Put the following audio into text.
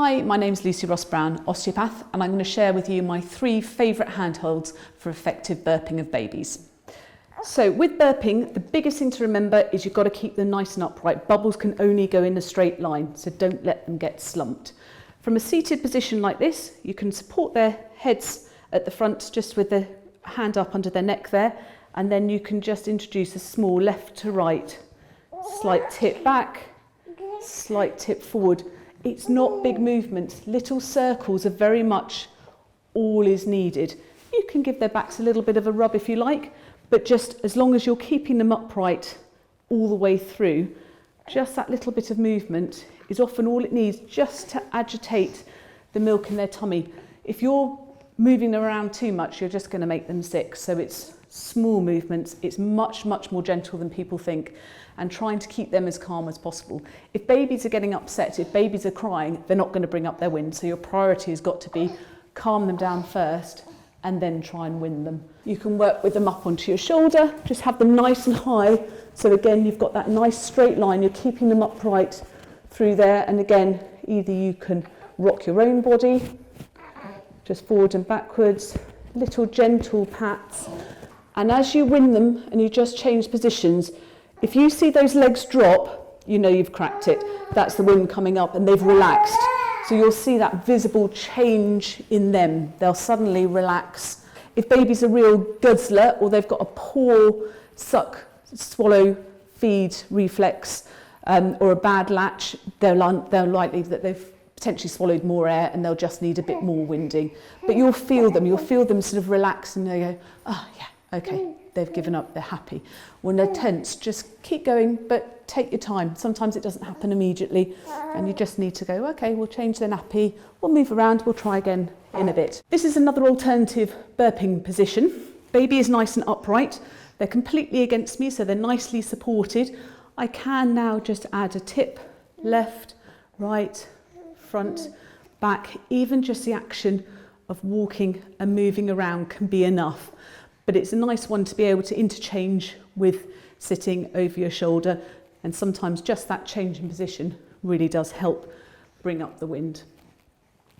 Hi, my name's Lucy Ross-Browne, osteopath, and I'm going to share with you my 3 favourite handholds for effective burping of babies. So with burping, the biggest thing to remember is you've got to keep them nice and upright. Bubbles can only go in a straight line, so don't let them get slumped. From a seated position like this, you can support their heads at the front just with the hand up under their neck there, and then you can just introduce a small left to right, slight tip back, slight tip forward. It's not big movements. Little circles are very much all is needed. You can give their backs a little bit of a rub if you like, but just as long as you're keeping them upright all the way through, just that little bit of movement is often all it needs just to agitate the milk in their tummy. If you're moving them around too much, you're just going to make them sick. So it's small movements. It's much, much more gentle than people think, and trying to keep them as calm as possible. If babies are getting upset, if babies are crying, they're not going to bring up their wind. So your priority has got to be calm them down first and then try and win them. You can work with them up onto your shoulder, just have them nice and high. So again, you've got that nice straight line, you're keeping them upright through there. And again, either you can rock your own body, just forward and backwards, little gentle pats. And as you win them and you just change positions, if you see those legs drop, you know you've cracked it. That's the wind coming up and they've relaxed. So you'll see that visible change in them. They'll suddenly relax. If baby's a real guzzler or they've got a poor suck, swallow, feed reflex or a bad latch, they're likely that they've potentially swallowed more air and they'll just need a bit more winding. But you'll feel them sort of relax and they go, oh yeah, okay. They've given up, they're happy. When they're tense, just keep going, but take your time. Sometimes it doesn't happen immediately and you just need to go, okay, we'll change their nappy, we'll move around, we'll try again in a bit. This is another alternative burping position. Baby is nice and upright. They're completely against me, so they're nicely supported. I can now just add a tip, left, right, front, back. Even just the action of walking and moving around can be enough. But it's a nice one to be able to interchange with sitting over your shoulder, and sometimes just that change in position really does help bring up the wind.